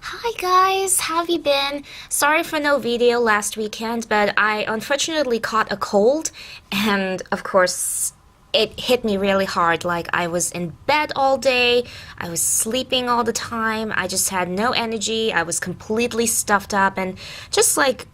Hi guys, how have you been? Sorry for no video last weekend, but I unfortunately caught a cold, and of course, it hit me really hard. Like, I was in bed all day, I was sleeping all the time, I just had no energy, I was completely stuffed up, and just like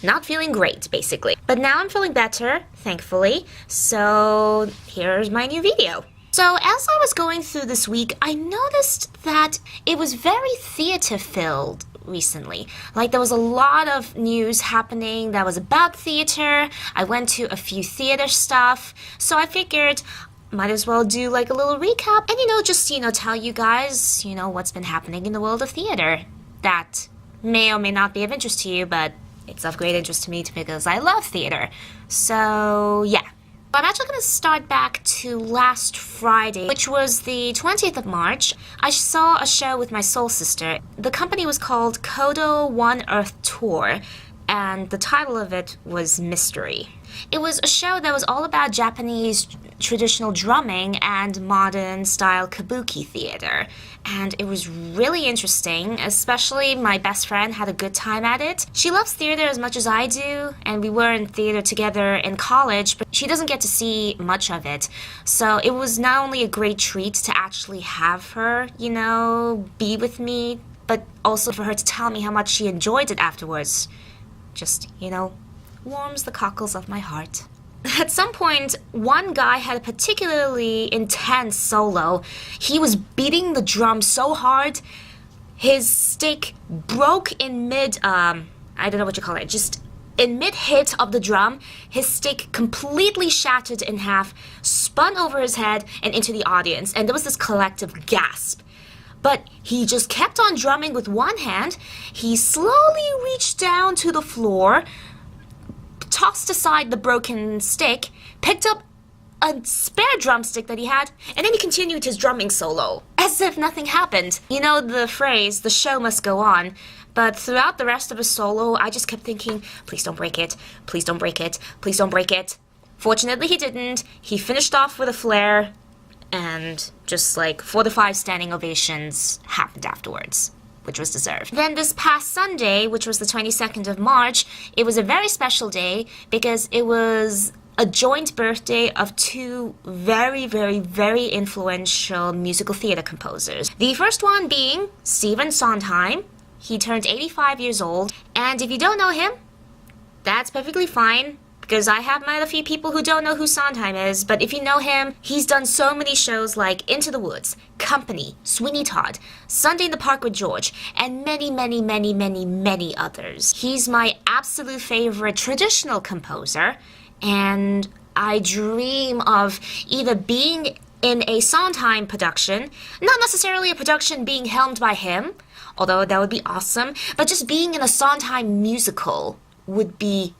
not feeling great, basically. But now I'm feeling better, thankfully, so here's my new video. So as I was going through this week, I noticed that it was very theater-filled recently. Like, there was a lot of news happening that was about theater. I went to a few theater stuff, so I figured might as well do like a little recap and, just, tell you guys, what's been happening in the world of theater. That may or may not be of interest to you, but it's of great interest to me because I love theater. So, yeah. I'm actually going to start back to last Friday, which was the 20th of March. I saw a show with my soul sister. The company was called Kodo One Earth Tour, and the title of it was Mystery. It was a show that was all about Japanese traditional drumming and modern style kabuki theater. And it was really interesting, especially my best friend had a good time at it. She loves theater as much as I do, and we were in theater together in college, but she doesn't get to see much of it. So it was not only a great treat to actually have her, be with me, but also for her to tell me how much she enjoyed it afterwards. Just, warms the cockles of my heart. At some point, one guy had a particularly intense solo. He was beating the drum so hard, his stick broke in I don't know what you call it, just in mid-hit of the drum, his stick completely shattered in half, spun over his head and into the audience, and there was this collective gasp. But he just kept on drumming with one hand. He slowly reached down to the floor, tossed aside the broken stick, picked up a spare drumstick that he had, and then he continued his drumming solo, as if nothing happened. You know the phrase, the show must go on. But throughout the rest of his solo, I just kept thinking, please don't break it, please don't break it, please don't break it. Fortunately, he didn't. He finished off with a flare, and just like 4 to 5 standing ovations happened afterwards, which was deserved. Then this past Sunday, which was the 22nd of March, it was a very special day because it was a joint birthday of two very, very, very influential musical theater composers. The first one being Stephen Sondheim. He turned 85 years old, and if you don't know him, that's perfectly fine, because I have met a few people who don't know who Sondheim is, but if you know him, he's done so many shows like Into the Woods, Company, Sweeney Todd, Sunday in the Park with George, and many, many, many, many, many others. He's my absolute favorite traditional composer, and I dream of either being in a Sondheim production, not necessarily a production being helmed by him, although that would be awesome, but just being in a Sondheim musical would be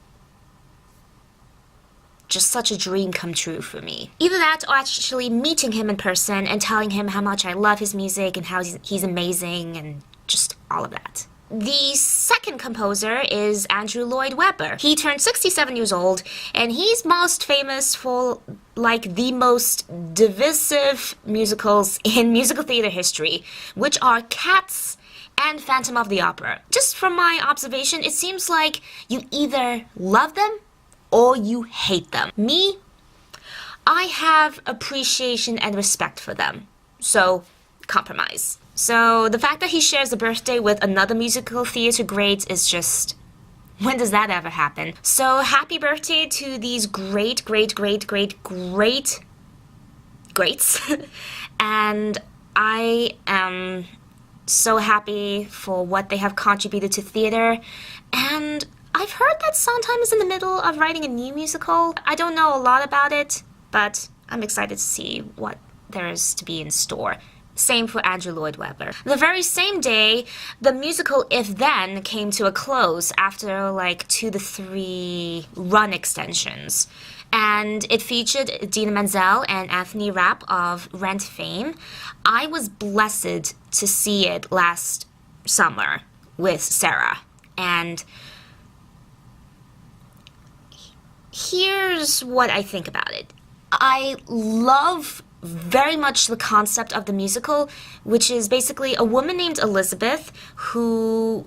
just such a dream come true for me. Either that or actually meeting him in person and telling him how much I love his music and how he's amazing and just all of that. The second composer is Andrew Lloyd Webber. He turned 67 years old, and he's most famous for like the most divisive musicals in musical theater history, which are Cats and Phantom of the Opera. Just from my observation, it seems like you either love them or you hate them. Me, I have appreciation and respect for them. So, compromise. So, the fact that he shares a birthday with another musical theater great is just, when does that ever happen? So, happy birthday to these great greats. And I am so happy for what they have contributed to theater, and I've heard that Sondheim is in the middle of writing a new musical. I don't know a lot about it, but I'm excited to see what there is to be in store. Same for Andrew Lloyd Webber. The very same day, the musical If Then came to a close after like 2 to 3 run extensions. And it featured Idina Menzel and Anthony Rapp of Rent fame. I was blessed to see it last summer with Sarah, and here's what I think about it. I love very much the concept of the musical, which is basically a woman named Elizabeth who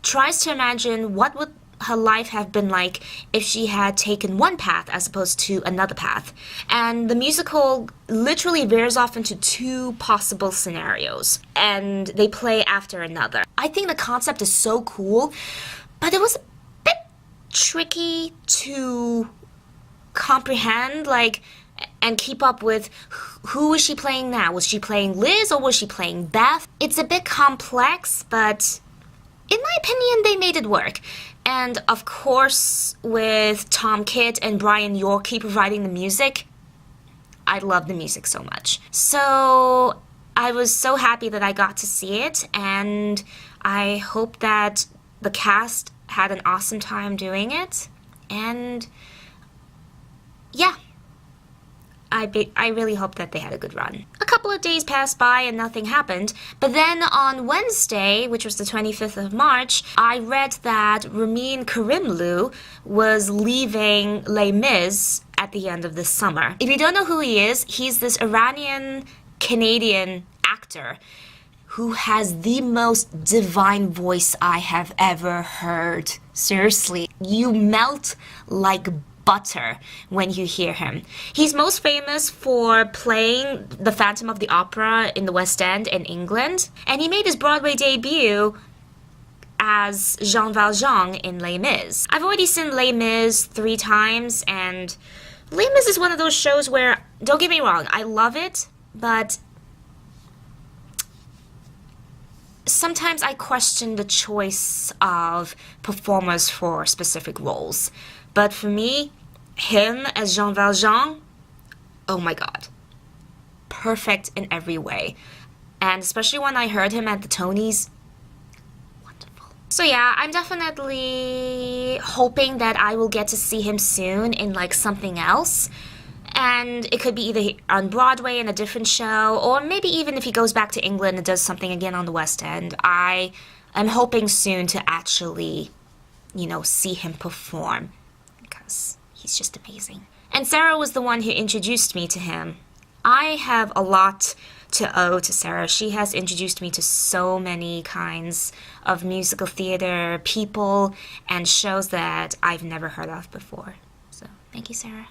tries to imagine what would her life have been like if she had taken one path as opposed to another path. And the musical literally veers off into two possible scenarios, and they play after another. I think the concept is so cool, but it was a bit tricky to comprehend, like, and keep up with who is she playing now? Was she playing Liz or was she playing Beth? It's a bit complex, but in my opinion, they made it work. And of course, with Tom Kitt and Brian Yorkie providing the music, I love the music so much. So I was so happy that I got to see it, and I hope that the cast had an awesome time doing it. And yeah, I really hope that they had a good run. A couple of days passed by and nothing happened, but then on Wednesday, which was the 25th of March, I read that Ramin Karimloo was leaving Les Mis at the end of this summer. If you don't know who he is, he's this Iranian-Canadian actor who has the most divine voice I have ever heard. Seriously, you melt like butter when you hear him. He's most famous for playing the Phantom of the Opera in the West End in England, and he made his Broadway debut as Jean Valjean in Les Mis. I've already seen Les Mis 3 times, and Les Mis is one of those shows where, don't get me wrong, I love it, but sometimes I question the choice of performers for specific roles. But for me, him as Jean Valjean, oh my god. Perfect in every way. And especially when I heard him at the Tonys, wonderful. So yeah, I'm definitely hoping that I will get to see him soon in like something else. And it could be either on Broadway in a different show, or maybe even if he goes back to England and does something again on the West End. I am hoping soon to actually, see him perform, because he's just amazing. And Sarah was the one who introduced me to him. I have a lot to owe to Sarah. She has introduced me to so many kinds of musical theater, people, and shows that I've never heard of before. So, thank you, Sarah.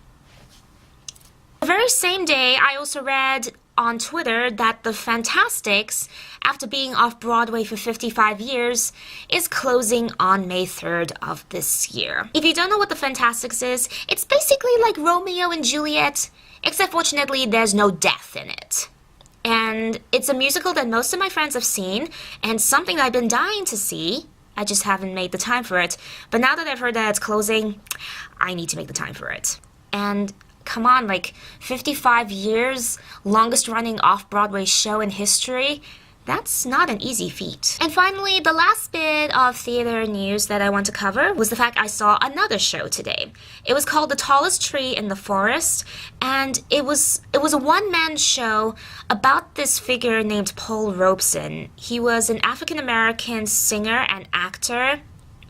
The very same day, I also read on Twitter that the Fantasticks, after being off Broadway for 55 years, is closing on May 3rd of this year. If you don't know what the Fantasticks is, it's basically like Romeo and Juliet, except fortunately there's no death in it. And it's a musical that most of my friends have seen, and something that I've been dying to see. I just haven't made the time for it. But now that I've heard that it's closing, I need to make the time for it. And come on, like 55 years, longest running off-Broadway show in history. That's not an easy feat. And finally, the last bit of theater news that I want to cover was the fact I saw another show today. It was called The Tallest Tree in the Forest, and it was a one-man show about this figure named Paul Robeson. He was an African-American singer and actor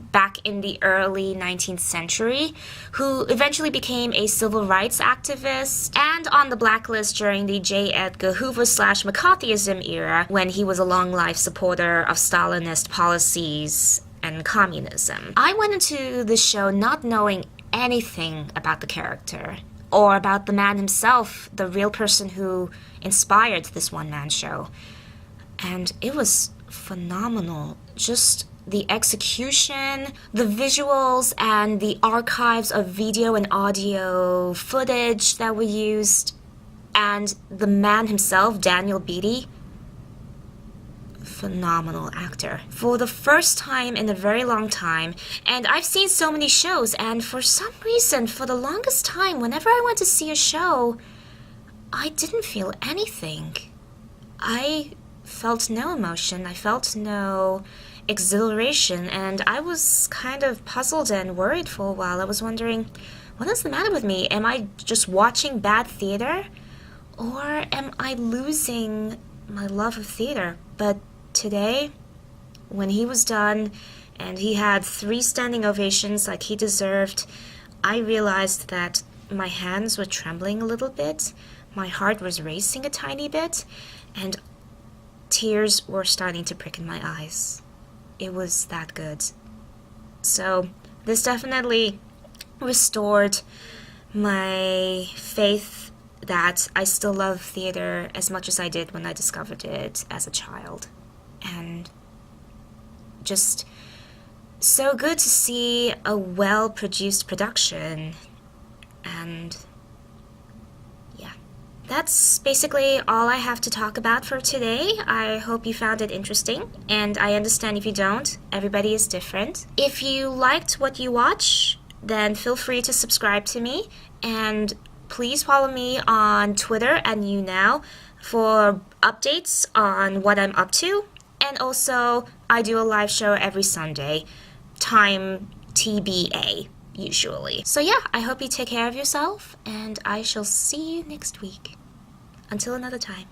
back in the early 19th century, who eventually became a civil rights activist and on the blacklist during the J. Edgar Hoover/McCarthyism era, when he was a long-life supporter of Stalinist policies and communism. I went into the show not knowing anything about the character or about the man himself, the real person who inspired this one-man show. And it was phenomenal. Just the execution, the visuals, and the archives of video and audio footage that were used, and the man himself, Daniel Beatty, phenomenal actor. For the first time in a very long time, and I've seen so many shows, and for some reason, for the longest time, whenever I went to see a show, I didn't feel anything. I felt no emotion, I felt no exhilaration, and I was kind of puzzled and worried for a while. I was wondering, what is the matter with me? Am I just watching bad theater? Or am I losing my love of theater? But today, when he was done, and he had 3 standing ovations like he deserved, I realized that my hands were trembling a little bit, my heart was racing a tiny bit, and tears were starting to prick in my eyes. It was that good. So this definitely restored my faith that I still love theater as much as I did when I discovered it as a child. And just so good to see a well-produced production. And yeah, that's basically all I have to talk about for today. I hope you found it interesting, and I understand if you don't. Everybody is different. If you liked what you watch, then feel free to subscribe to me, and please follow me on Twitter and YouNow for updates on what I'm up to. And also, I do a live show every Sunday, time TBA, usually. So yeah, I hope you take care of yourself, and I shall see you next week. Until another time.